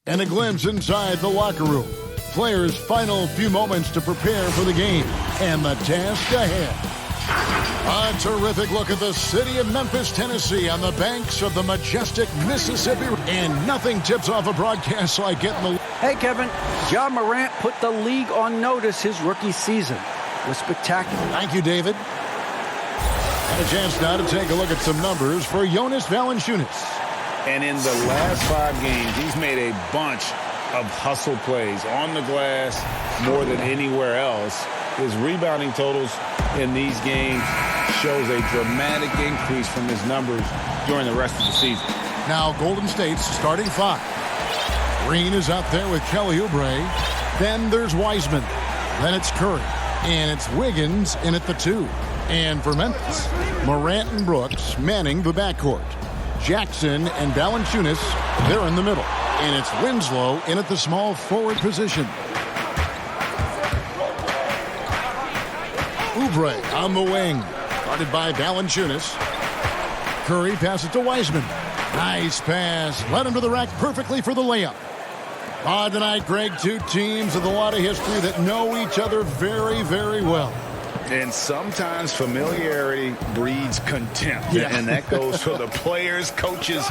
And a glimpse inside the locker room. Players' final few moments to prepare for the game and the task ahead. A terrific look at the city of Memphis, Tennessee on the banks of the majestic Mississippi. And nothing tips off a broadcast like getting the... Hey, Kevin. Ja Morant put the league on notice his rookie season. It was spectacular. Thank you, David. And a chance now to take a look at some numbers for Jonas Valanciunas. And in the last 5 games, he's made a bunch of hustle plays on the glass more than anywhere else. His rebounding totals in these games shows a dramatic increase from his numbers during the rest of the season. Now Golden State's starting 5. Green is out there with Kelly Oubre. Then there's Wiseman. Then it's Curry. And it's Wiggins in at the 2. And for Memphis, Morant and Brooks manning the backcourt. Jackson and Valanciunas, they're in the middle. And it's Winslow in at the small forward position. Oubre on the wing, guarded by Valanciunas. Curry passes to Wiseman. Nice pass. Led him to the rack perfectly for the layup. Tonight, Greg, 2 teams with a lot of history that know each other very, very well. And sometimes familiarity breeds contempt. Yeah. And that goes for the players, coaches,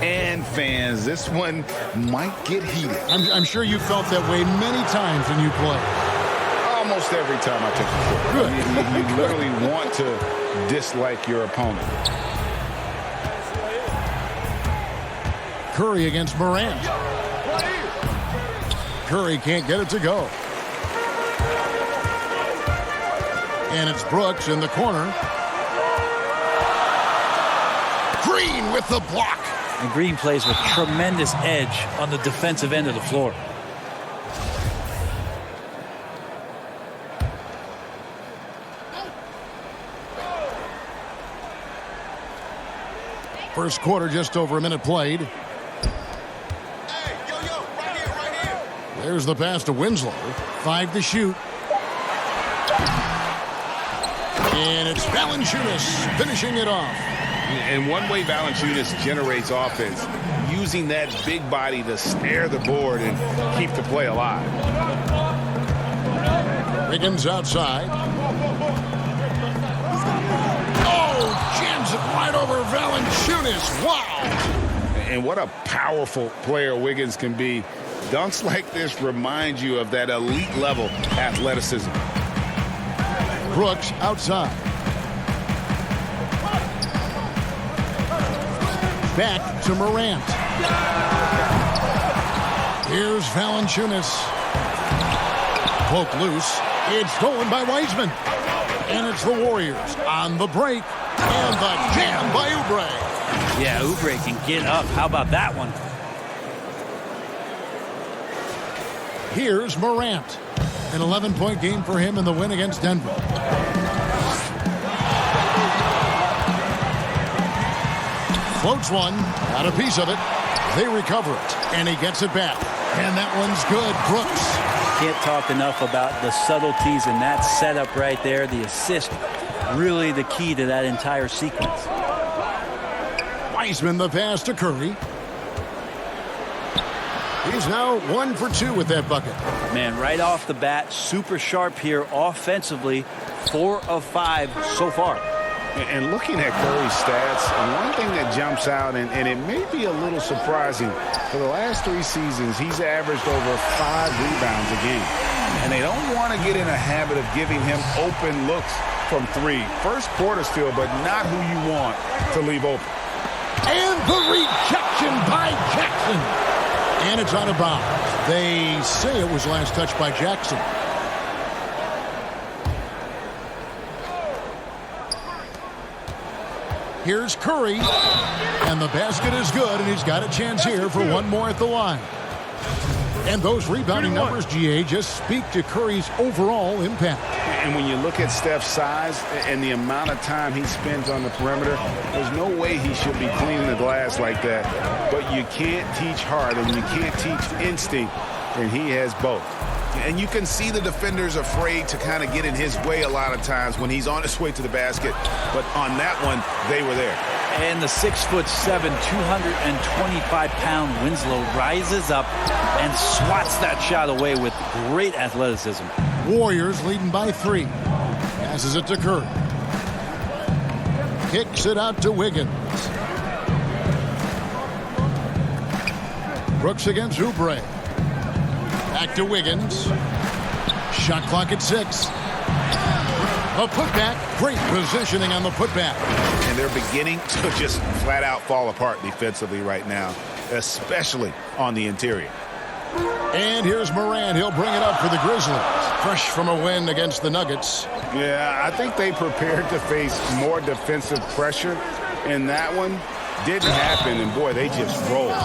and fans. This one might get heated. I'm sure you felt that way many times when you play. Almost every time I take the court. Good. You literally want to dislike your opponent. Curry against Morant. Curry can't get it to go. And it's Brooks in the corner. Green with the block. And Green plays with tremendous edge on the defensive end of the floor. First quarter, just over a minute played. Right here. There's the pass to Winslow. 5 to shoot. And it's Valanciunas finishing it off. And one way Valanciunas generates offense, using that big body to snare the board and keep the play alive. Wiggins outside. Oh, jams it right over Valanciunas. Wow. And what a powerful player Wiggins can be. Dunks like this remind you of that elite level athleticism. Brooks outside. Back to Morant. Here's Valanciunas. Poke loose. It's stolen by Wiseman. And it's the Warriors on the break. And the jam by Oubre. Yeah, Oubre can get up. How about that one? Here's Morant. An 11-point game for him in the win against Denver. Floats one. Got a piece of it. They recover it. And he gets it back. And that one's good. Brooks. Can't talk enough about the subtleties in that setup right there. The assist, really the key to that entire sequence. Wiseman the pass to Curry. He's now 1 for 2 with that bucket. Man, right off the bat, super sharp here offensively. 4 of 5 so far. And looking at Curry's stats, one thing that jumps out, and it may be a little surprising, for the last 3 seasons, he's averaged over 5 rebounds a game. And they don't want to get in a habit of giving him open looks from 3. First quarter still, but not who you want to leave open. And the rejection by Jackson. And it's out of bounds. They say it was last touched by Jackson. Here's Curry. And the basket is good, and he's got a chance here for one more at the line. And those rebounding numbers, GA, just speak to Curry's overall impact. And when you look at Steph's size and the amount of time he spends on the perimeter, there's no way he should be cleaning the glass like that. But you can't teach heart and you can't teach instinct, and he has both. And you can see the defenders afraid to kind of get in his way a lot of times when he's on his way to the basket. But on that one, they were there. And the 6'7", 225-pound Winslow rises up and swats that shot away with great athleticism. Warriors leading by 3. Passes it to Curry. Kicks it out to Wiggins. Brooks against Oubre. Back to Wiggins. Shot clock at 6. A putback. Great positioning on the putback. And they're beginning to just flat out fall apart defensively right now, especially on the interior. And here's Morant. He'll bring it up for the Grizzlies. Fresh from a win against the Nuggets. Yeah, I think they prepared to face more defensive pressure, and that one didn't happen, and boy, they just rolled.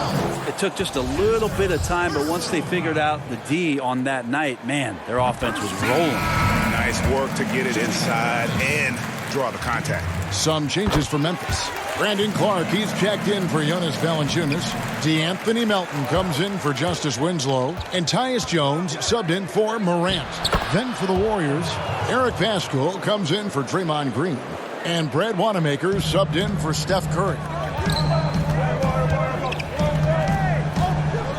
It took just a little bit of time, but once they figured out the D on that night, man, their offense was rolling. Nice work to get it inside and draw the contact. Some changes for Memphis. Brandon Clark, he's checked in for Jonas Valanciunas. DeAnthony Melton comes in for Justice Winslow. And Tyus Jones subbed in for Morant. Then for the Warriors, Eric Paschall comes in for Draymond Green. And Brad Wanamaker subbed in for Steph Curry.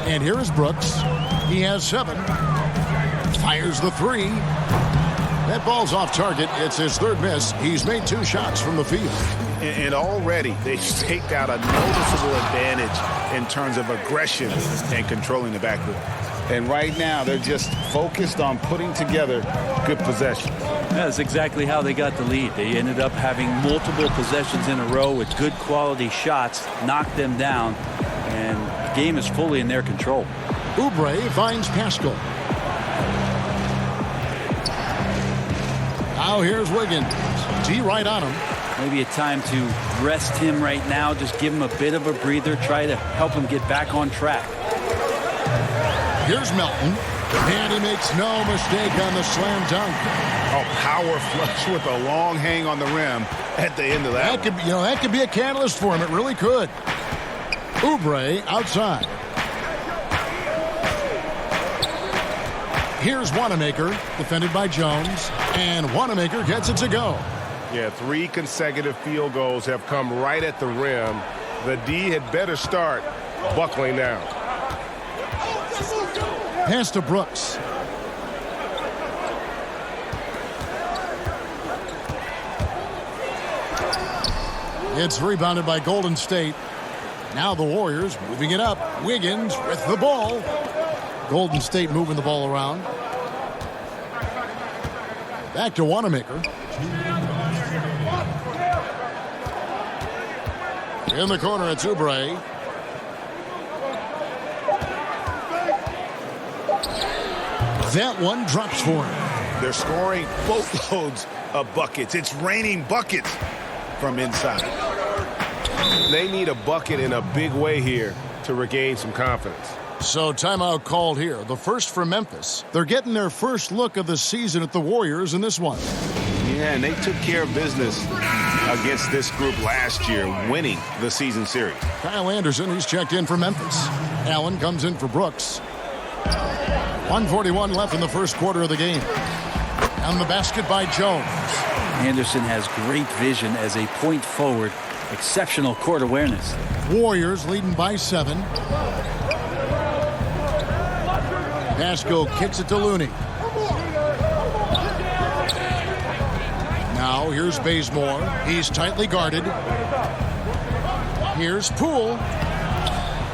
And here is Brooks. He has 7. Fires the 3. That ball's off target. It's his 3rd miss. He's made 2 shots from the field. And already they've staked out a noticeable advantage in terms of aggression and controlling the backcourt. And right now they're just focused on putting together good possessions. That's exactly how they got the lead. They ended up having multiple possessions in a row with good quality shots, knocked them down, and the game is fully in their control. Oubre finds Paschall. Now here's Wiggins. D right on him. Maybe a time to rest him right now. Just give him a bit of a breather. Try to help him get back on track. Here's Melton. And he makes no mistake on the slam dunk. A power flush with a long hang on the rim at the end of that. That could be a catalyst for him. It really could. Oubre outside. Here's Wanamaker, defended by Jones. And Wanamaker gets it to go. Yeah, 3 consecutive field goals have come right at the rim. The D had better start buckling down. Pass to Brooks. It's rebounded by Golden State. Now the Warriors moving it up. Wiggins with the ball. Golden State moving the ball around. Back to Wanamaker. In the corner, it's Oubre. That one drops for him. They're scoring boatloads of buckets. It's raining buckets from inside. They need a bucket in a big way here to regain some confidence. So timeout called here. The first for Memphis. They're getting their first look of the season at the Warriors in this one. Yeah, and they took care of business against this group last year, winning the season series. Kyle Anderson, he's checked in for Memphis. Allen comes in for Brooks. 1:41 left in the first quarter of the game. On the basket by Jones. Anderson has great vision as a point forward. Exceptional court awareness. Warriors leading by 7. Paschall kicks it to Looney. Now here's Bazemore. He's tightly guarded. Here's Poole.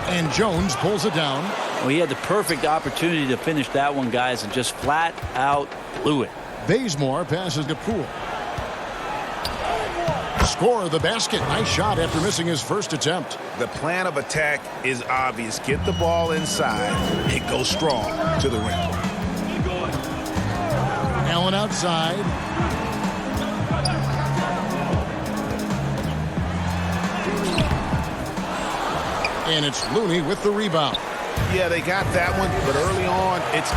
And Jones pulls it down. Well, he had the perfect opportunity to finish that one, guys, and just flat out blew it. Bazemore passes to Poole. Score the basket. Nice shot after missing his first attempt. The plan of attack is obvious. Get the ball inside and go strong to the rim. Allen outside. And it's Looney with the rebound. Yeah, they got that one, but early on, it's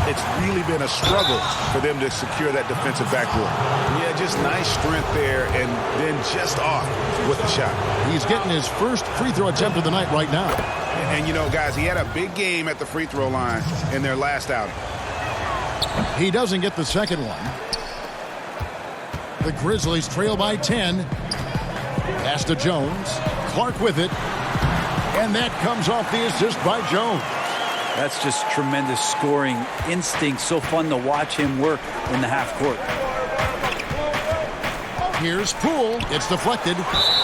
really been a struggle for them to secure that defensive backboard. Yeah, just nice strength there, and then just off with the shot. He's getting his first free throw attempt of the night right now. And, you know, guys, he had a big game at the free throw line in their last outing. He doesn't get the second one. The Grizzlies trail by 10. Pass to Jones. Clark with it. And that comes off the assist by Jones. That's just tremendous scoring instinct. So fun to watch him work in the half court. Here's Poole. It's deflected.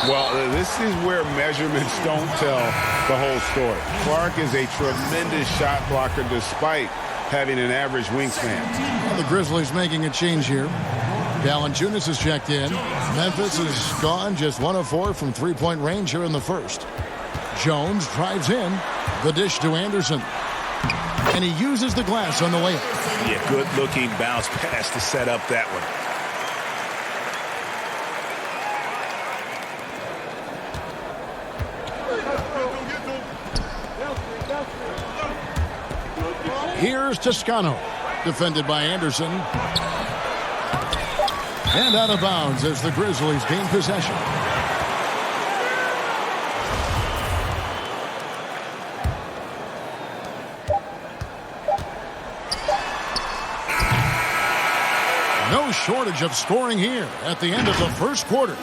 Well, this is where measurements don't tell the whole story. Clark is a tremendous shot blocker despite having an average wingspan. Well, the Grizzlies making a change here. Valanciunas has checked in. Memphis is gone, just 1 of 4 from three-point range here in the first. Jones drives in. The dish to Anderson. And he uses the glass on the layup. Yeah, good-looking bounce pass to set up that one. Here's Toscano. Defended by Anderson. And out of bounds as the Grizzlies gain possession. No shortage of scoring here at the end of the first quarter.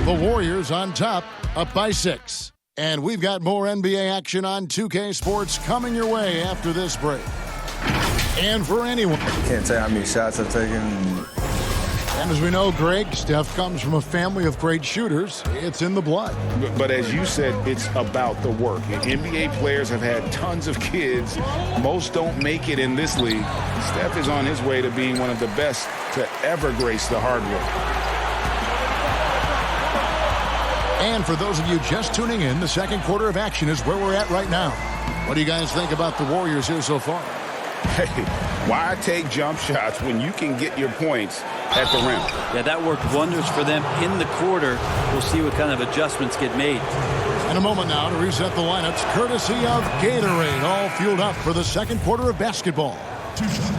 The Warriors on top, up by 6. And we've got more NBA action on 2K Sports coming your way after this break. And for anyone. Can't tell how many shots I've taken. And as we know, Greg, Steph comes from a family of great shooters. It's in the blood. But as you said, it's about the work. NBA players have had tons of kids. Most don't make it in this league. Steph is on his way to being one of the best to ever grace the hardwood. And for those of you just tuning in, the second quarter of action is where we're at right now. What do you guys think about the Warriors here so far? Hey, why take jump shots when you can get your points at the rim? Yeah, that worked wonders for them in the quarter. We'll see what kind of adjustments get made. In a moment now to reset the lineups, courtesy of Gatorade, all fueled up for the second quarter of basketball.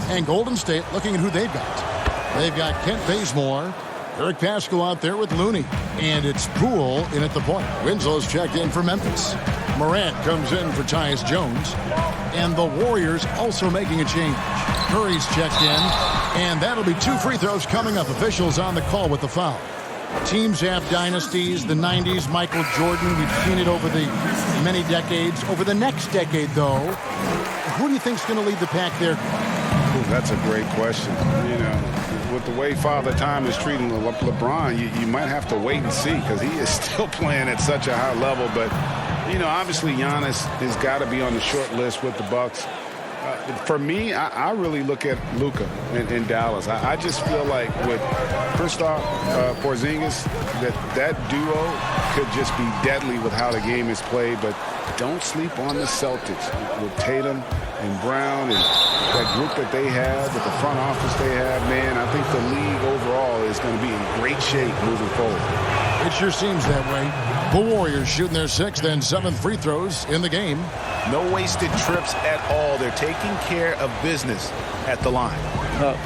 And Golden State looking at who they've got. They've got Kent Bazemore, Eric Paschall out there with Looney. And it's Poole in at the point. Winslow's checked in for Memphis. Morant comes in for Tyus Jones. And the Warriors also making a change. Curry's checked in. And that'll be 2 free throws coming up. Officials on the call with the foul. Teams have dynasties. The 90s, Michael Jordan. We've seen it over the many decades. Over the next decade, though, who do you think's going to lead the pack there? Ooh, that's a great question. You know, with the way Father Time is treating LeBron, you might have to wait and see because he is still playing at such a high level. But, you know, obviously Giannis has got to be on the short list with the Bucks. For me, I really look at Luka in Dallas. I just feel like with Kristaps Porzingis, that duo could just be deadly with how the game is played. But don't sleep on the Celtics with Tatum and Brown and that group that they have, with the front office they have. Man, I think the league overall is going to be in great shape moving forward. It sure seems that way. The Warriors shooting their 6th and 7th free throws in the game. No wasted trips at all. They're taking care of business at the line.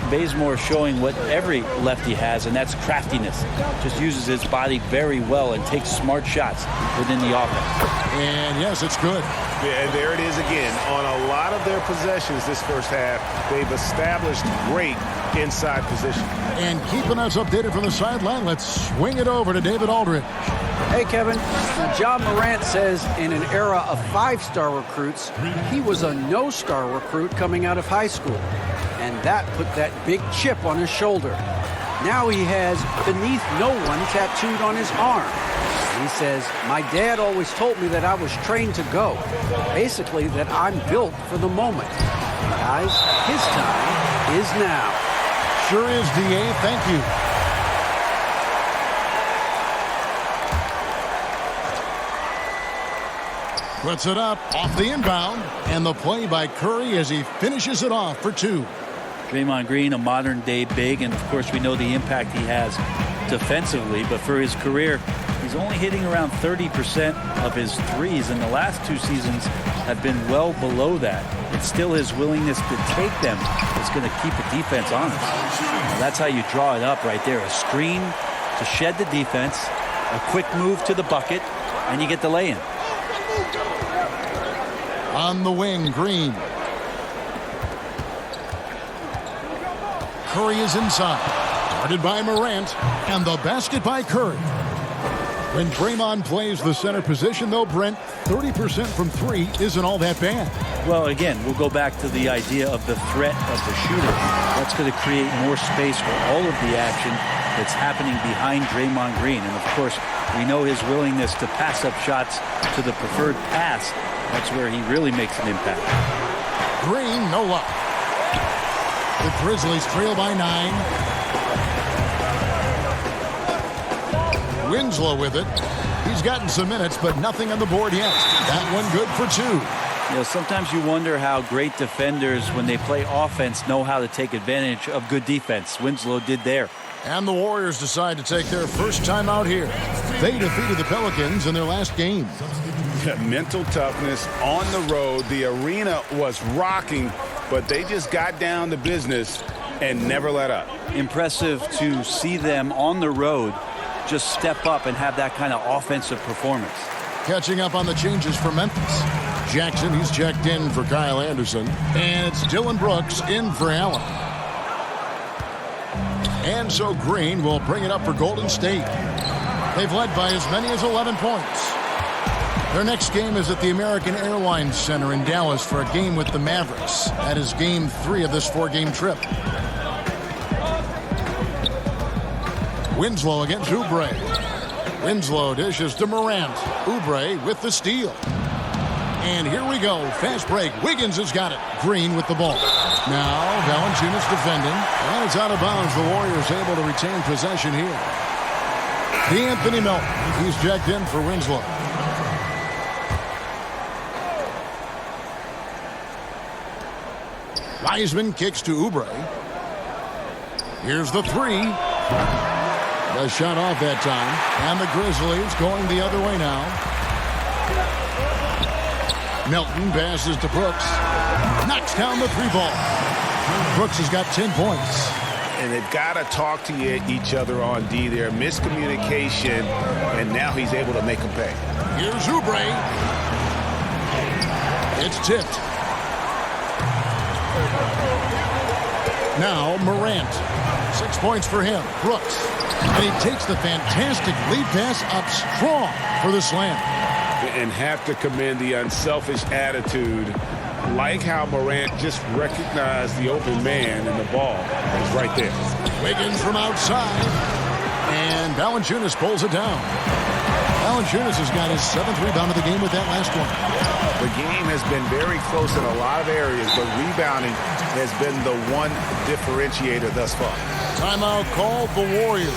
Bazemore showing what every lefty has, and that's craftiness. Just uses his body very well and takes smart shots within the offense. And yes, it's good. Yeah, and there it is again. On a lot of their possessions this first half, they've established great inside position. And keeping us updated from the sideline, let's swing it over to David Aldridge. Hey, Kevin. John Morant says in an era of 5-star recruits, he was a no-star recruit coming out of high school. And that put that big chip on his shoulder. Now he has beneath no one tattooed on his arm. He says, my dad always told me that I was trained to go. Basically, that I'm built for the moment. Guys, his time is now. Sure is, D.A. Thank you. Puts it up off the inbound. And the play by Curry as he finishes it off for 2. Draymond Green, a modern-day big, and, of course, we know the impact he has defensively. But for his career, he's only hitting around 30% of his threes, and the last 2 seasons have been well below that. It's still his willingness to take them that's going to keep the defense honest. Now, that's how you draw it up right there. A screen to shed the defense, a quick move to the bucket, and you get the lay-in. On the wing, Green. Curry is inside. Guarded by Morant. And the basket by Curry. When Draymond plays the center position, though, Brent, 30% from three isn't all that bad. Well, again, we'll go back to the idea of the threat of the shooter. That's going to create more space for all of the action that's happening behind Draymond Green. And, of course, we know his willingness to pass up shots to the preferred pass. That's where he really makes an impact. Green, no luck. The Grizzlies trail by 9. Winslow with it. He's gotten some minutes, but nothing on the board yet. That one good for 2. You know, sometimes you wonder how great defenders, when they play offense, know how to take advantage of good defense. Winslow did there. And the Warriors decide to take their first time out here. They defeated the Pelicans in their last game. Mental toughness on the road. The arena was rocking, but they just got down to business and never let up. Impressive to see them on the road just step up and have that kind of offensive performance. Catching up on the changes for Memphis. Jackson, he's checked in for Kyle Anderson. And it's Dylan Brooks in for Allen. And so Green will bring it up for Golden State. They've led by as many as 11 points. Their next game is at the American Airlines Center in Dallas for a game with the Mavericks. That is game 3 of this 4-game trip. Winslow against Oubre. Winslow dishes to Morant. Oubre with the steal. And here we go. Fast break. Wiggins has got it. Green with the ball. Now Valanciunas defending. And it's out of bounds. The Warriors able to retain possession here. D'Anthony Melton. He's checked in for Winslow. Wiseman kicks to Oubre. Here's the 3. The shot off that time. And the Grizzlies going the other way now. Melton passes to Brooks. Knocks down the 3 ball. Brooks has got 10 points. And they've got to talk to each other on D there. Miscommunication, and now he's able to make them pay. Here's Oubre. It's tipped. Now Morant. 6 points for him. Brooks. And he takes the fantastic lead pass up strong for the slam. And have to commend the unselfish attitude. Like how Morant just recognized the open man and the ball was right there. Wiggins from outside. And Valanciunas pulls it down. Valanciunas has got his 7th rebound of the game with that last one. The game has been very close in a lot of areas, but rebounding has been the one differentiator thus far. Timeout called the Warriors.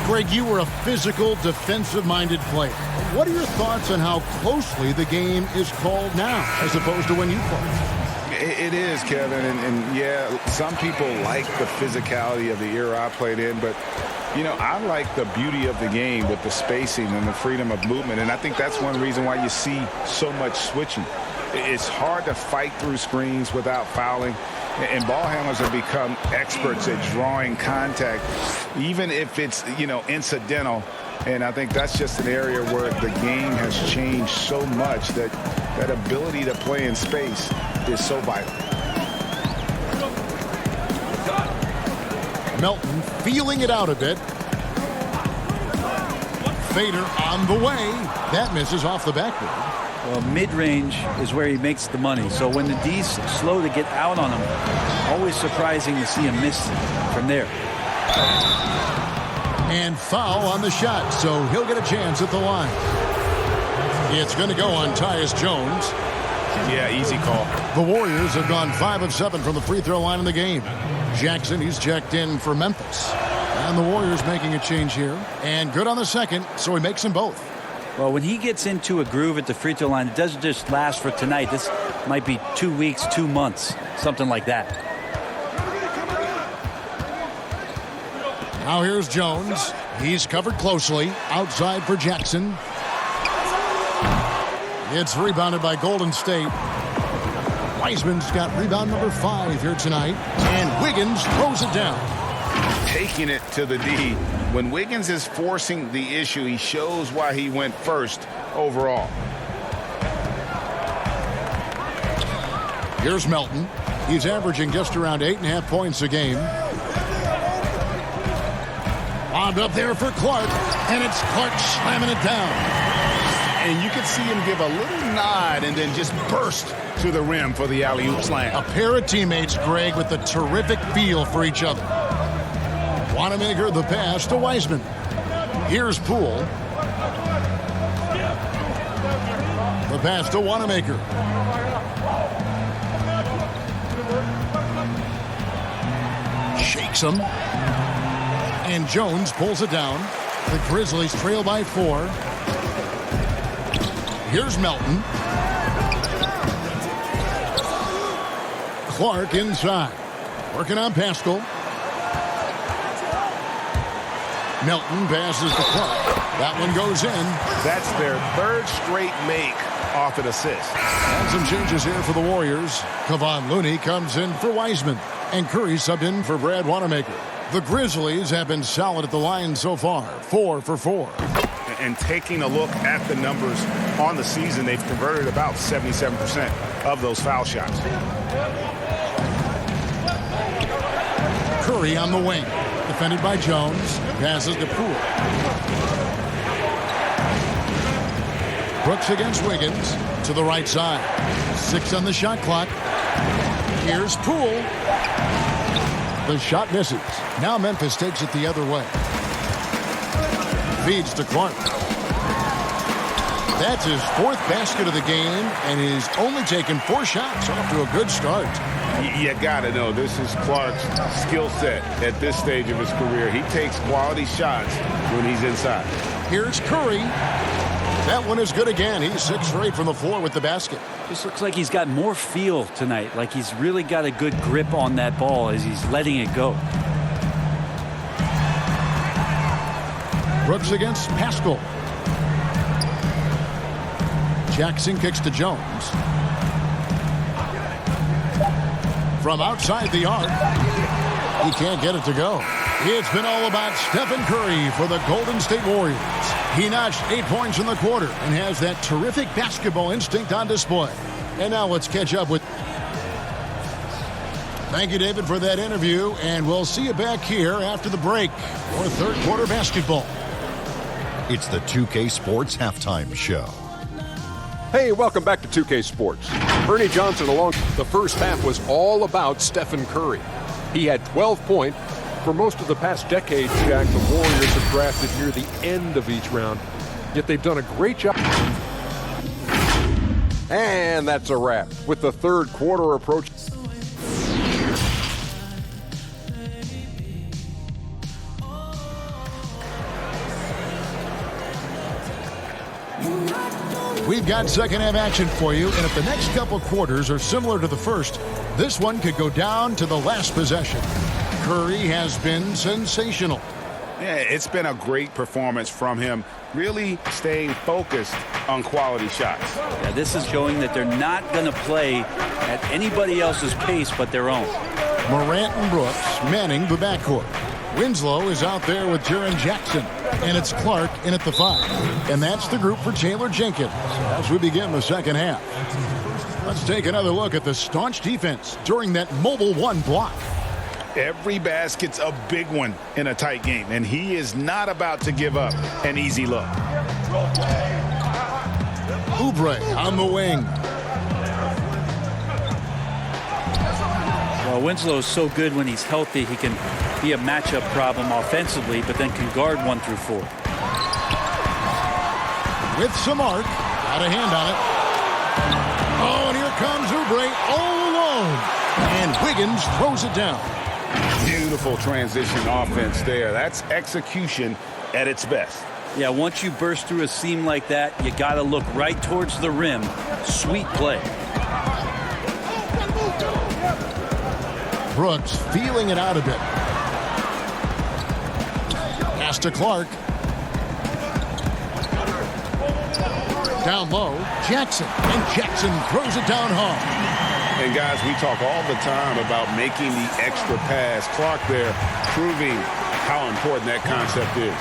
Greg, you were a physical, defensive-minded player. What are your thoughts on how closely the game is called now as opposed to when you played? It is, Kevin, and yeah, some people like the physicality of the era I played in, but you know, I like the beauty of the game with the spacing and the freedom of movement, and I think that's one reason why you see so much switching. It's hard to fight through screens without fouling, and ball handlers have become experts at drawing contact, even if it's, you know, incidental. And I think that's just an area where the game has changed so much that that ability to play in space is so vital. Melton feeling it out a bit. Fader on the way. That misses off the backboard. Well, mid-range is where he makes the money. So when the D's slow to get out on him, always surprising to see him miss from there. And foul on the shot, so he'll get a chance at the line. It's going to go on Tyus Jones. Yeah, easy call. The Warriors have gone 5 of 7 from the free throw line in the game. Jackson, he's checked in for Memphis. And the Warriors making a change here. And good on the second, so he makes them both. Well, when he gets into a groove at the free throw line, it doesn't just last for tonight. This might be 2 weeks, 2 months, something like that. Now here's Jones. He's covered closely. Outside for Jackson. It's rebounded by Golden State. Wiseman's got rebound number 5 here tonight. And Wiggins throws it down. Taking it to the D. When Wiggins is forcing the issue, he shows why he went first overall. Here's Melton. He's averaging just around 8.5 points a game. Lobbed up there for Clark, and it's Clark slamming it down. And you can see him give a little nod and then just burst to the rim for the alley-oop slam. A pair of teammates, Greg, with a terrific feel for each other. Wanamaker the pass to Wiseman. Here's Poole. The pass to Wanamaker. Shakes him. And Jones pulls it down. The Grizzlies trail by 4. Here's Melton. Clark inside. Working on Pascal. Melton passes to Clark. That one goes in. That's their third straight make off an assist. And some changes here for the Warriors. Kevon Looney comes in for Wiseman. And Curry subbed in for Brad Wanamaker. The Grizzlies have been solid at the line so far. 4 for 4. And taking a look at the numbers on the season, they've converted about 77% of those foul shots. Curry on the wing. Defended by Jones. Passes to Poole. Brooks against Wiggins. To the right side. 6 on the shot clock. Here's Poole. The shot misses. Now Memphis takes it the other way. Feeds to Clark. That's his 4th basket of the game, and he's only taken 4 shots. Off to a good start. You got to know, this is Clark's skill set at this stage of his career. He takes quality shots when he's inside. Here's Curry. That one is good again. He's 6 straight from the floor with the basket. Just looks like he's got more feel tonight, like he's really got a good grip on that ball as he's letting it go. Brooks against Pascal. Jackson kicks to Jones. From outside the arc. He can't get it to go. It's been all about Stephen Curry for the Golden State Warriors. He notched 8 points in the quarter and has that terrific basketball instinct on display. And now let's catch up with... Thank you, David, for that interview, and we'll see you back here after the break for third quarter basketball. It's the 2K Sports Halftime Show. Hey, welcome back to 2K Sports. Ernie Johnson along. The first half was all about Stephen Curry. He had 12 points. For most of the past decade, Jack, the Warriors have drafted near the end of each round. Yet they've done a great job. And that's a wrap with the third quarter approach. We've got second half action for you, and if the next couple quarters are similar to the first, this one could go down to the last possession. Curry has been sensational. Yeah, it's been a great performance from him, really staying focused on quality shots. Yeah, this is showing that they're not going to play at anybody else's pace but their own. Morant and Brooks manning the backcourt. Winslow is out there with Jaren Jackson, and it's Clark in at the 5. And that's the group for Taylor Jenkins as we begin the second half. Let's take another look at the staunch defense during that mobile 1 block. Every basket's a big one in a tight game, and he is not about to give up an easy look. Oubre on the wing. Well, Winslow is so good when he's healthy. He can be a matchup problem offensively, but then can guard 1 through 4. With some arc. Got a hand on it. Oh, and here comes Oubre all alone. And Wiggins throws it down. Beautiful transition offense there. That's execution at its best. Yeah, once you burst through a seam like that, you got to look right towards the rim. Sweet play. Brooks feeling it out a bit. Pass to Clark. Down low, Jackson. And Jackson throws it down hard. And guys, we talk all the time about making the extra pass. Clark there proving how important that concept is.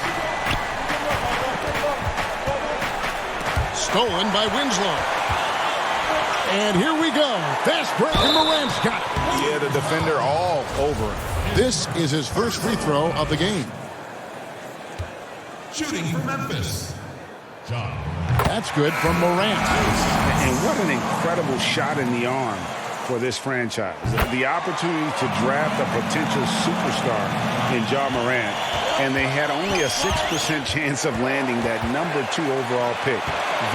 Stolen by Winslow. And here we go. Fast break, and Morant's got it. Yeah, the defender all over him. This is his first free throw of the game. Shooting for Memphis, John. That's good from Morant. And what an incredible shot in the arm for this franchise. The opportunity to draft a potential superstar in Ja Morant, and they had only a 6% chance of landing that #2 overall pick.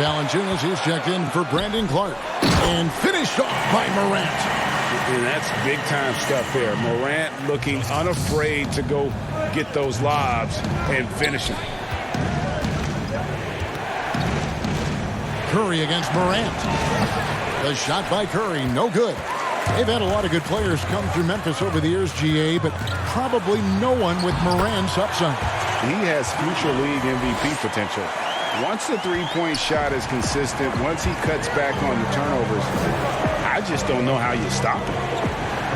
Valanciunas is checked in for Brandon Clark and finished off by Morant. And that's big-time stuff there. Morant looking unafraid to go get those lobs and finish them. Curry against Morant. The shot by Curry, no good. They've had a lot of good players come through Memphis over the years, GA, but probably no one with Morant's upside. He has future league MVP potential. Once the three-point shot is consistent, once he cuts back on the turnovers, I just don't know how you stop him.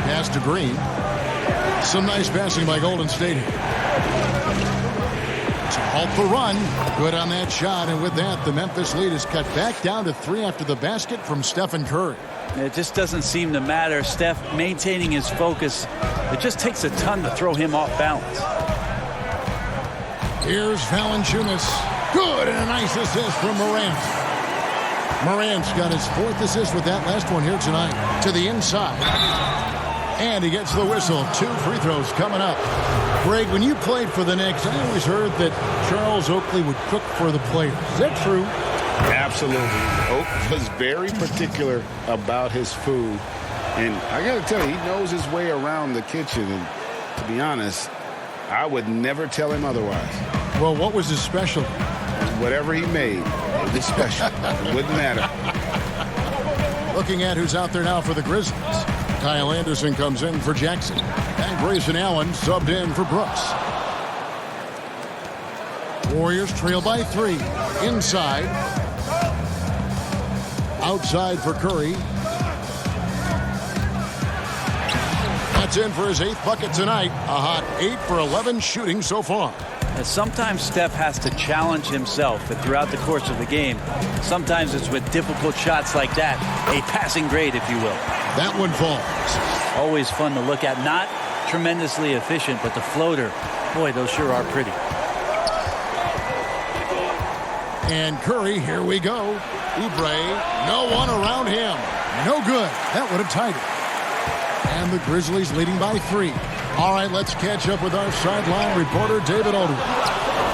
Pass to Green. Some nice passing by Golden State. To halt the run. Good on that shot, and with that, the Memphis lead is cut back down to 3 after the basket from Stephen Curry. It just doesn't seem to matter. Steph maintaining his focus. It just takes a ton to throw him off balance. Here's Valanciunas. Good, and a nice assist from Morant. Morant's got his 4th assist with that last one here tonight. To the inside. And he gets the whistle. 2 free throws coming up. Greg, when you played for the Knicks, I always heard that Charles Oakley would cook for the players. Is that true? Absolutely. Oak was very particular about his food. And I got to tell you, he knows his way around the kitchen. And to be honest, I would never tell him otherwise. Well, what was his specialty? Whatever he made, it was special. It wouldn't matter. Looking at who's out there now for the Grizzlies. Kyle Anderson comes in for Jackson. And Grayson Allen subbed in for Brooks. Warriors trail by 3. Inside. Outside for Curry. That's in for his 8th bucket tonight. A hot 8 for 11 shooting so far. And sometimes Steph has to challenge himself throughout the course of the game. Sometimes it's with difficult shots like that. A passing grade, if you will. That one falls. Always fun to look at. Not tremendously efficient, but the floater, boy, those sure are pretty. And Curry, here we go. Oubre, no one around him. No good. That would have tied it. And the Grizzlies leading by 3. All right, let's catch up with our sideline reporter, David Aldridge.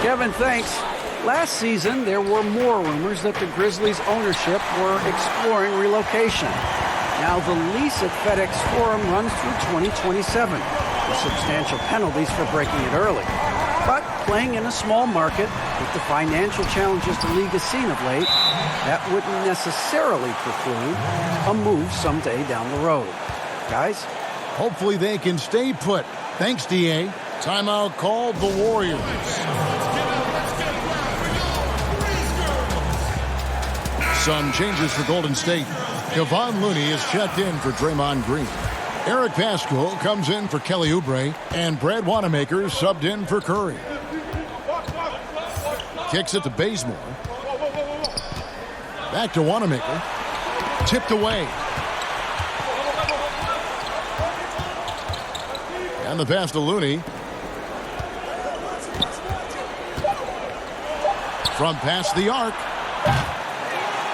Kevin, thanks. Last season, there were more rumors that the Grizzlies ownership were exploring relocation. Now, the lease at FedEx Forum runs through 2027, with substantial penalties for breaking it early. But playing in a small market with the financial challenges the league has seen of late, that wouldn't necessarily preclude a move someday down the road. Guys? Hopefully they can stay put. Thanks, DA. Timeout called the Warriors. Some changes for Golden State. Kevon Looney is checked in for Draymond Green. Eric Pascal comes in for Kelly Oubre, and Brad Wanamaker subbed in for Curry. Kicks it to Bazemore. Back to Wanamaker. Tipped away. And the pass to Looney. From past the arc.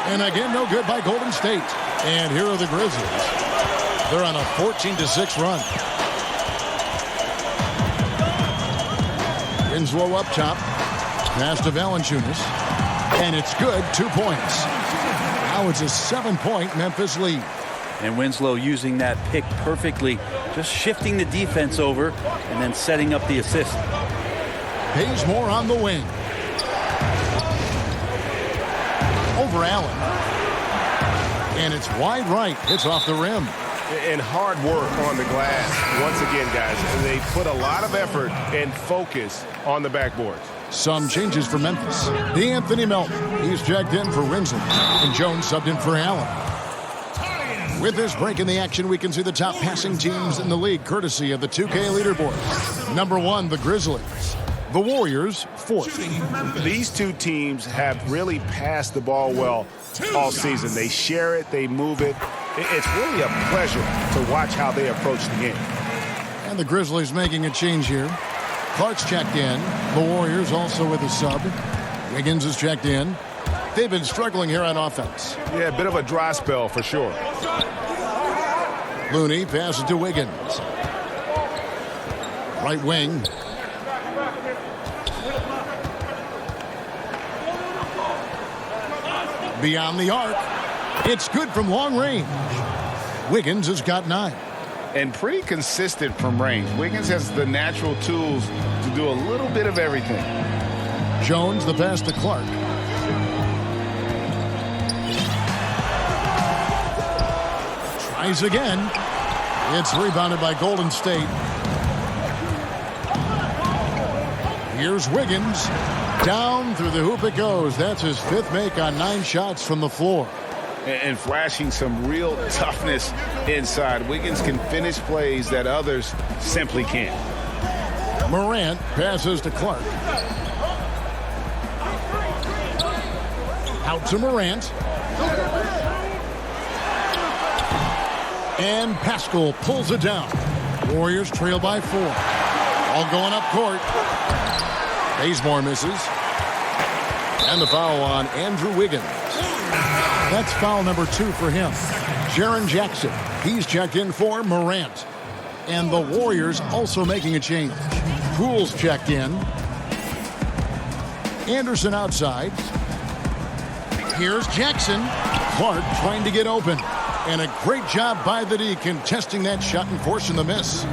And again, no good by Golden State. And here are the Grizzlies. They're on a 14-6 run. Winslow up top. Pass to Valanciunas. And it's good. 2 points. Now it's a 7-point Memphis lead. And Winslow using that pick perfectly. Just shifting the defense over and then setting up the assist. Bazemore on the wing. Over Allen. And it's wide right. It's off the rim. And hard work on the glass. Once again, guys, they put a lot of effort and focus on the backboards. Some changes for Memphis. D'Anthony Melton. He's checked in for Winslow. And Jones subbed in for Allen. With this break in the action, we can see the top passing teams in the league, courtesy of the 2K leaderboard. Number 1, the Grizzlies. The Warriors, 4th. These two teams have really passed the ball well all season. They share it, they move it. It's really a pleasure to watch how they approach the game. And the Grizzlies making a change here. Clark's checked in. The Warriors also with a sub. Wiggins is checked in. They've been struggling here on offense. Yeah, a bit of a dry spell for sure. Looney passes to Wiggins. Right wing. Beyond the arc. It's good from long range. Wiggins has got 9. And pretty consistent from range. Wiggins has the natural tools to do a little bit of everything. Jones the pass to Clark. Tries again. It's rebounded by Golden State. Here's Wiggins. Down through the hoop it goes. That's his 5th make on 9 shots from the floor. And flashing some real toughness inside. Wiggins can finish plays that others simply can't. Morant passes to Clark. Out to Morant. And Pascal pulls it down. Warriors trail by 4. All going up court. Bazemore misses. And the foul on Andrew Wiggins. That's foul number 2 for him. Jaren Jackson, he's checked in for Morant. And the Warriors also making a change. Poole's checked in. Anderson outside. Here's Jackson. Clark trying to get open. And a great job by the D contesting that shot and forcing the miss.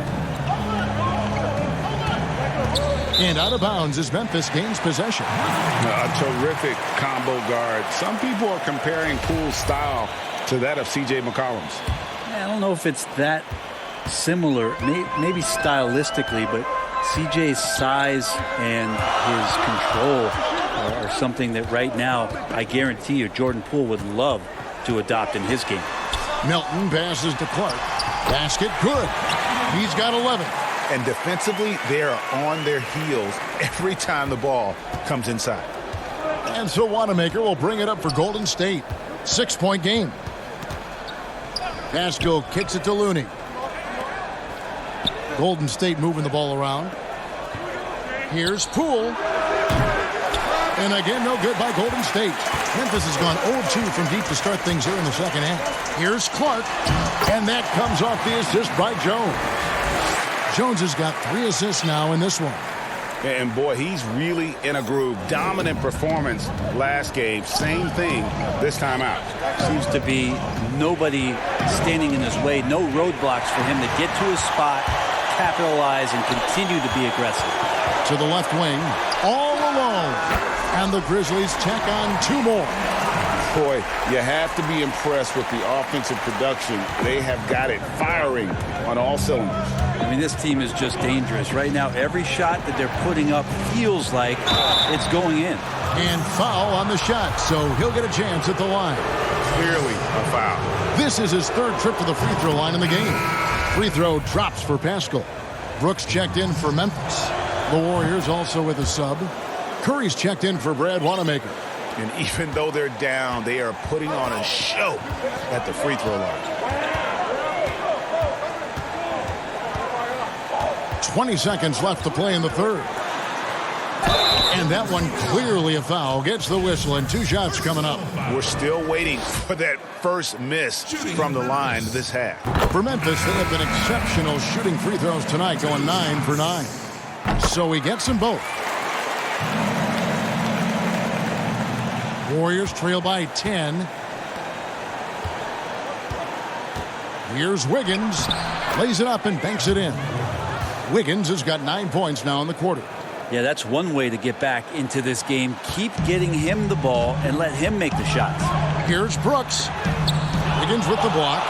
And out of bounds as Memphis gains possession. A terrific combo guard. Some people are comparing Poole's style to that of C.J. McCollum's. I don't know if it's that similar, maybe stylistically, but CJ's size and his control are something that right now I guarantee you Jordan Poole would love to adopt in his game. Melton passes to Clark. Basket good. He's got 11. And defensively, they are on their heels every time the ball comes inside. And so Wanamaker will bring it up for Golden State. 6-point game. Pascal kicks it to Looney. Golden State moving the ball around. Here's Poole. And again, no good by Golden State. Memphis has gone 0-2 from deep to start things here in the second half. Here's Clark. And that comes off the assist by Jones. Jones has got 3 assists now in this one. And boy, he's really in a groove. Dominant performance last game. Same thing this time out. Seems to be nobody standing in his way. No roadblocks for him to get to his spot, capitalize, and continue to be aggressive. To the left wing, all alone. And the Grizzlies tack on 2 more. Boy, you have to be impressed with the offensive production. They have got it firing on all cylinders. I mean, this team is just dangerous. Right now, every shot that they're putting up feels like it's going in. And foul on the shot, so he'll get a chance at the line. Clearly a foul. This is his 3rd trip to the free throw line in the game. Free throw drops for Pascal. Brooks checked in for Memphis. The Warriors also with a sub. Curry's checked in for Brad Wanamaker. And even though they're down, they are putting on a show at the free throw line. 20 seconds left to play in the 3rd. And that one clearly a foul. Gets the whistle and 2 shots coming up. We're still waiting for that first miss from the line this half. For Memphis, they have been exceptional shooting free throws tonight, going 9 for 9. So he gets them both. Warriors trail by 10. Here's Wiggins. Lays it up and banks it in. Wiggins has got 9 points now in the quarter. Yeah, that's one way to get back into this game. Keep getting him the ball and let him make the shots. Here's Brooks. Wiggins with the block.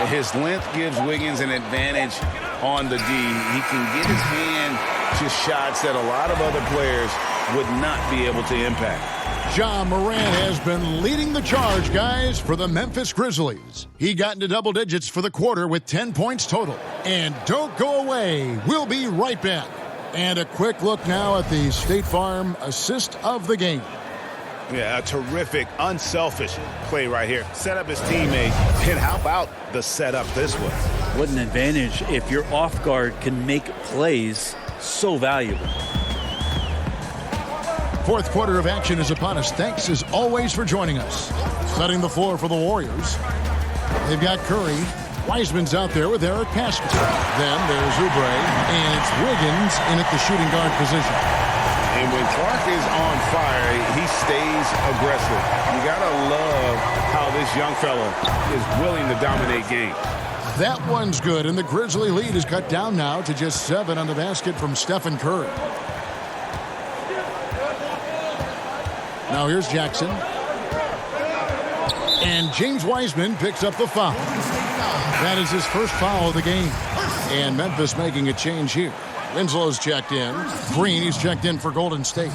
His length gives Wiggins an advantage on the D. He can get his hand to shots that a lot of other players would not be able to impact. Ja Morant has been leading the charge, guys, for the Memphis Grizzlies. He got into double digits for the quarter with 10 points total. And don't go away. We'll be right back. And a quick look now at the State Farm assist of the game. Yeah, a terrific, unselfish play right here. Set up his teammate. And how about the setup this way? What an advantage if your off guard can make plays so valuable. Fourth quarter of action is upon us. Thanks as always for joining us. Setting the floor for the Warriors. They've got Curry. Wiseman's out there with Eric Pascal. Then there's Oubre, and it's Wiggins in at the shooting guard position. And when Clark is on fire, he stays aggressive. You got to love how this young fella is willing to dominate games. That one's good, and the Grizzly lead is cut down now to just 7 on the basket from Stephen Curry. Now here's Jackson. And James Wiseman picks up the foul. That is his first foul of the game. And Memphis making a change here. Winslow's checked in. Green, he's checked in for Golden State.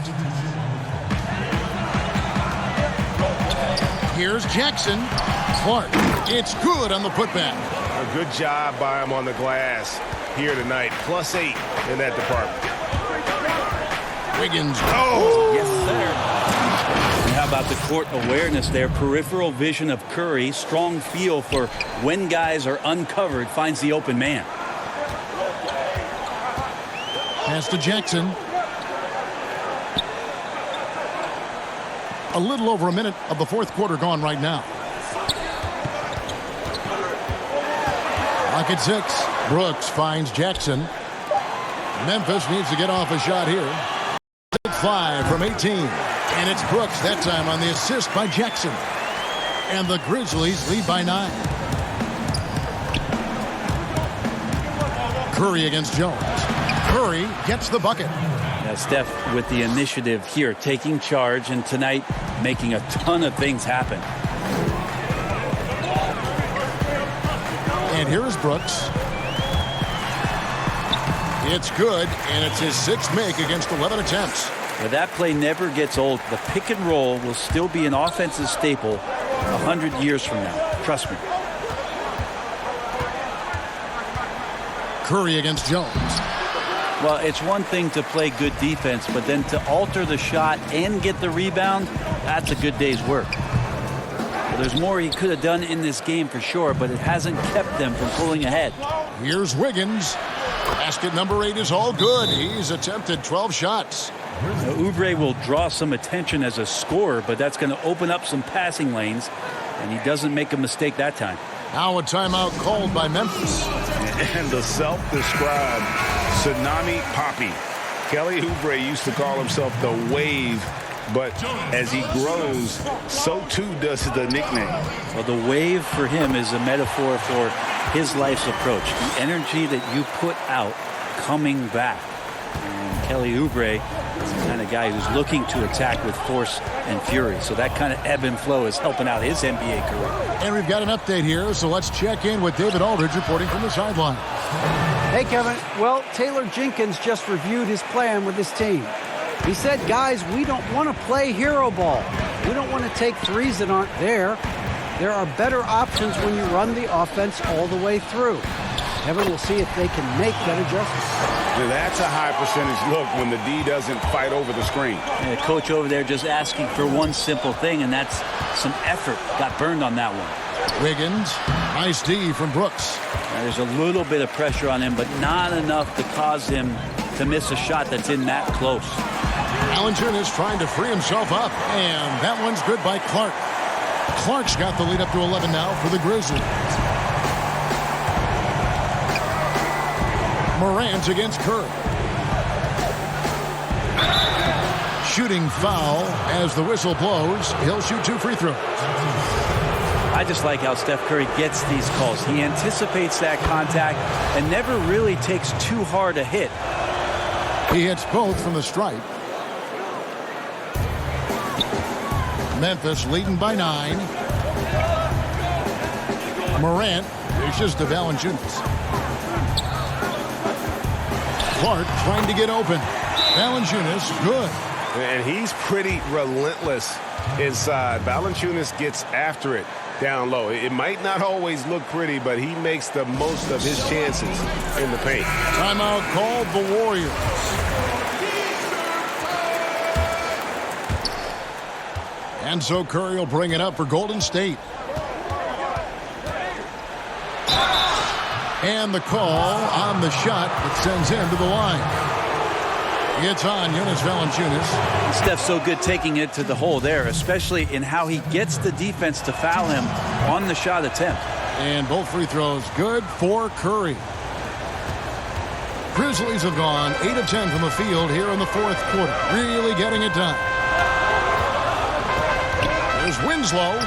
Here's Jackson. Clark, it's good on the putback. A good job by him on the glass here tonight. +8 in that department. Wiggins. Oh! Yes, sir. And how about the court awareness there? Peripheral vision of Curry. Strong feel for when guys are uncovered. Finds the open man. Pass to Jackson. A little over a minute of the fourth quarter gone right now. Clock at 6. Brooks finds Jackson. Memphis needs to get off a shot here. 5 from 18. And it's Brooks that time on the assist by Jackson. And the Grizzlies lead by 9. Curry against Jones. Curry gets the bucket. Yeah, Steph with the initiative here, taking charge, and tonight making a ton of things happen. And here's Brooks. It's good, and it's his 6th make against 11 attempts. But that play never gets old. The pick and roll will still be an offensive staple 100 years from now. Trust me. Curry against Jones. Well, it's one thing to play good defense, but then to alter the shot and get the rebound, that's a good day's work. Well, there's more he could have done in this game for sure, but it hasn't kept them from pulling ahead. Here's Wiggins. Basket number 8 is all good. He's attempted 12 shots. Now, Oubre will draw some attention as a scorer, but that's going to open up some passing lanes, and he doesn't make a mistake that time. Now a timeout called by Memphis. And the self-described Tsunami Poppy. Kelly Oubre used to call himself the Wave, but as he grows, so too does the nickname. Well, the wave for him is a metaphor for his life's approach. The energy that you put out coming back. And Kelly Oubre is the kind of guy who's looking to attack with force and fury. So that kind of ebb and flow is helping out his NBA career. And we've got an update here, so let's check in with David Aldridge reporting from the sideline. Hey, Kevin. Well, Taylor Jenkins just reviewed his plan with his team. He said, guys, we don't want to play hero ball. We don't want to take threes that aren't there. There are better options when you run the offense all the way through. Kevin, we'll see if they can make that adjustment. That's a high percentage look when the D doesn't fight over the screen. And the coach over there just asking for one simple thing, and that's some effort. Got burned on that one. Wiggins, nice D from Brooks. Now, there's a little bit of pressure on him, but not enough to cause him to miss a shot that's in that close. Valanciunas trying to free himself up, and that one's good by Clark. Clark's got the lead up to 11 now for the Grizzlies. Morant against Curry. Shooting foul as the whistle blows. He'll shoot 2 free throws. I just like how Steph Curry gets these calls. He anticipates that contact and never really takes too hard a hit. He hits both from the stripe. Memphis leading by 9. Morant dishes to Valanciunas. Clark trying to get open. Valanciunas, good. And he's pretty relentless inside. Valanciunas gets after it down low. It might not always look pretty, but he makes the most of his chances in the paint. Timeout called the Warriors. And so Curry will bring it up for Golden State. And the call on the shot that sends him to the line. It's on Jonas Valanciunas. Steph's so good taking it to the hole there, especially in how he gets the defense to foul him on the shot attempt. And both free throws good for Curry. Grizzlies have gone 8 of 10 from the field here in the fourth quarter. Really getting it done. There's Winslow.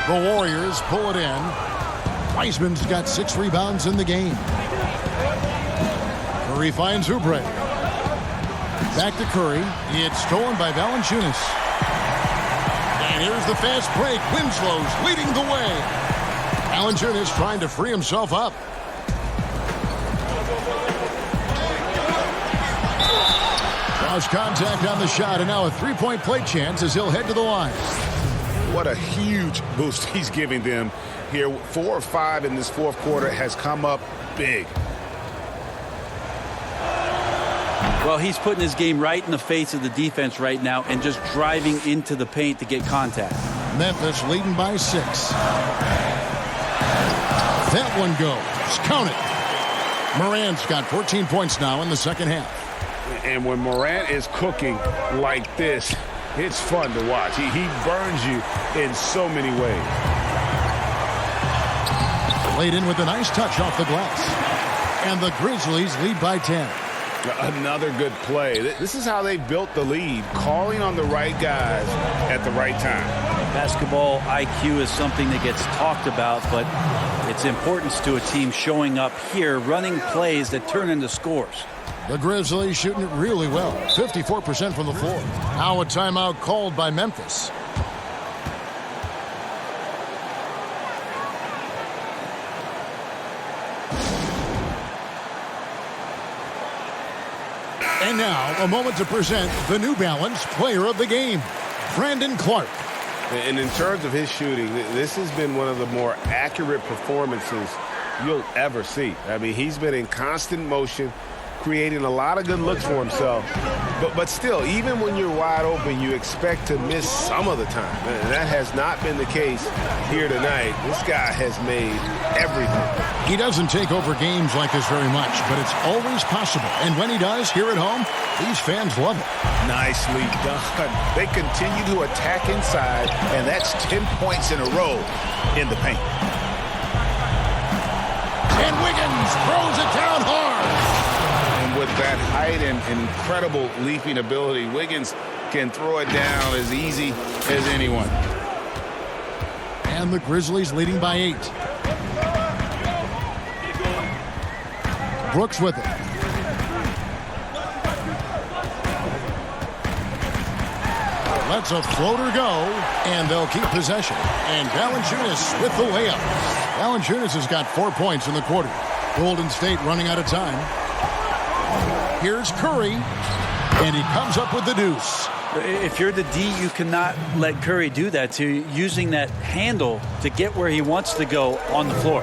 The Warriors pull it in. Wiseman's got 6 rebounds in the game. Curry finds Oubre. Back to Curry. It's stolen by Valanciunas. And here's the fast break. Winslow's leading the way. Valanciunas trying to free himself up. Cross contact on the shot, and now a three-point play chance as he'll head to the line. What a huge boost he's giving them here. 4 or 5 in this fourth quarter has come up big. Well, he's putting his game right in the face of the defense right now and just driving into the paint to get contact. Memphis leading by 6. That one goes. Count it. Morant's got 14 points now in the second half. And when Morant is cooking like this, it's fun to watch. He burns you in so many ways. Laid in with a nice touch off the glass. And the Grizzlies lead by 10. Another good play. This is how they built the lead, calling on the right guys at the right time. Basketball IQ is something that gets talked about, but its importance to a team showing up here, running plays that turn into scores. The Grizzlies shooting it really well. 54% from the floor. Now a timeout called by Memphis. And now, a moment to present the New Balance Player of the Game, Brandon Clark. And in terms of his shooting, this has been one of the more accurate performances you'll ever see. I mean, he's been in constant motion, creating a lot of good looks for himself. But still, even when you're wide open, you expect to miss some of the time. And that has not been the case here tonight. This guy has made everything. He doesn't take over games like this very much, but it's always possible. And when he does, here at home, these fans love it. Nicely done. They continue to attack inside, and that's 10 points in a row in the paint. And Wiggins throws it down hard. With that height and incredible leaping ability, Wiggins can throw it down as easy as anyone. And the Grizzlies leading by 8. Brooks with it. Lets a floater go, and they'll keep possession. And Valanciunas with the layup. Valanciunas has got 4 points in the quarter. Golden State running out of time. Here's Curry, and he comes up with the deuce. If you're the D, you cannot let Curry do that to you, using that handle to get where he wants to go on the floor.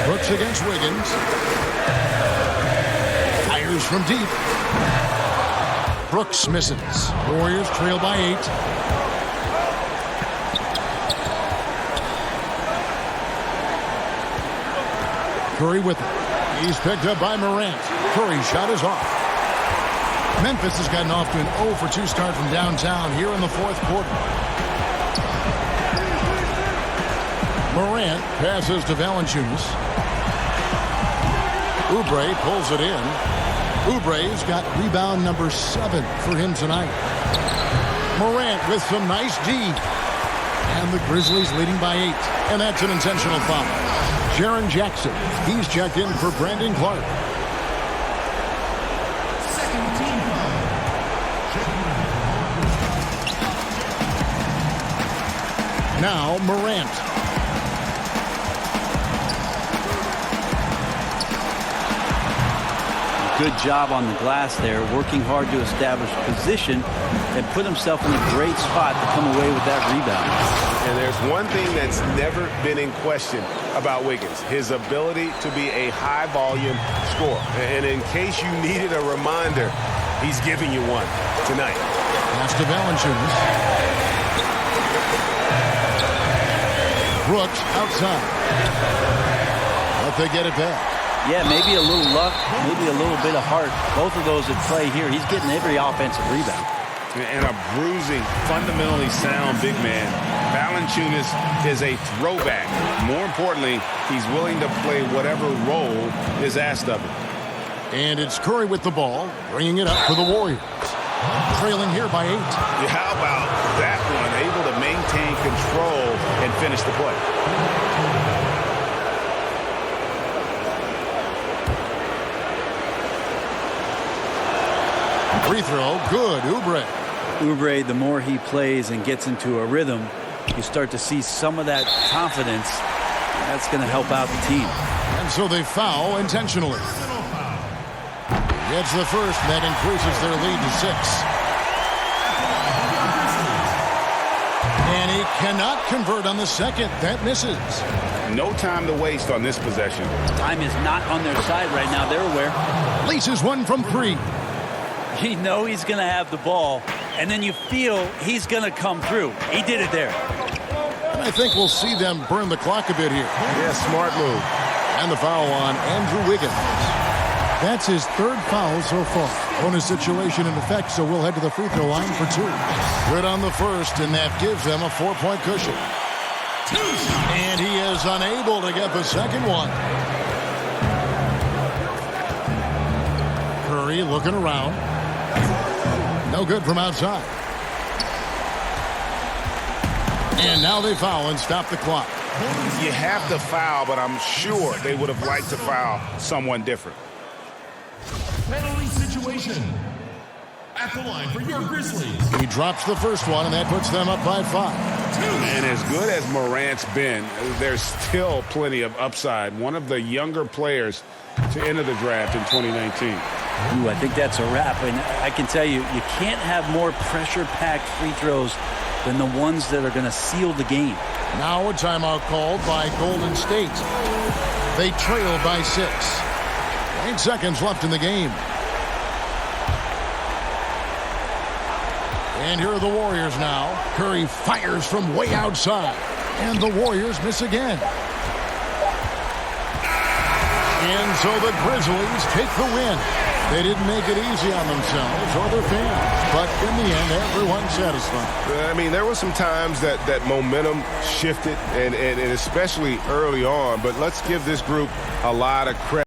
Brooks against Wiggins. Fires from deep. Brooks misses. Warriors trail by 8. Curry with it. He's picked up by Morant. Curry's shot is off. Memphis has gotten off to an 0 for 2 start from downtown here in the fourth quarter. Morant passes to Valanciunas. Oubre pulls it in. Oubre's got rebound number 7 for him tonight. Morant with some nice D. And the Grizzlies leading by 8. And that's an intentional foul. Jaren Jackson, he's checked in for Brandon Clark. Now Morant. Good job on the glass there, working hard to establish position and put himself in a great spot to come away with that rebound. And there's one thing that's never been in question about Wiggins, his ability to be a high-volume scorer. And in case you needed a reminder, he's giving you one tonight. Pass to Valanciunas. Brooks outside. But they get it back. Yeah, maybe a little luck, maybe a little bit of heart. Both of those at play here. He's getting every offensive rebound. And a bruising, fundamentally sound big man. Valanciunas is a throwback. More importantly, he's willing to play whatever role is asked of him. And it's Curry with the ball, bringing it up for the Warriors. Trailing here by 8. Yeah, how about that one? Able to maintain control and finish the play. Free throw, good, Oubre. Oubre, the more he plays and gets into a rhythm, you start to see some of that confidence. That's going to help out the team. And so they foul intentionally. Gets the first, that increases their lead to 6. And he cannot convert on the second. That misses. No time to waste on this possession. Time is not on their side right now. They're aware. Leases one from 3. You know he's going to have the ball, and then you feel he's going to come through. He did it there. And I think we'll see them burn the clock a bit here. Yeah, smart move. And the foul on Andrew Wiggins. That's his 3rd foul so far. Bonus situation in effect, so we'll head to the free throw line for 2. Good on the first, and that gives them a 4-point cushion. And he is unable to get the second one. Curry looking around. No good from outside. And now they foul and stop the clock. You have to foul, but I'm sure they would have liked to foul someone different. Penalty situation at the line for your Grizzlies. He drops the first one, and that puts them up by 5. And as good as Morant's been, there's still plenty of upside. One of the younger players to enter the draft in 2019. Ooh, I think that's a wrap. And I can tell you, you can't have more pressure-packed free throws than the ones that are going to seal the game. Now a timeout called by Golden State. They trail by 6. 8 seconds left in the game. And here are the Warriors now. Curry fires from way outside. And the Warriors miss again. And so the Grizzlies take the win. They didn't make it easy on themselves or their fans. But in the end, everyone's satisfied. I mean, there were some times that momentum shifted, and especially early on. But let's give this group a lot of credit.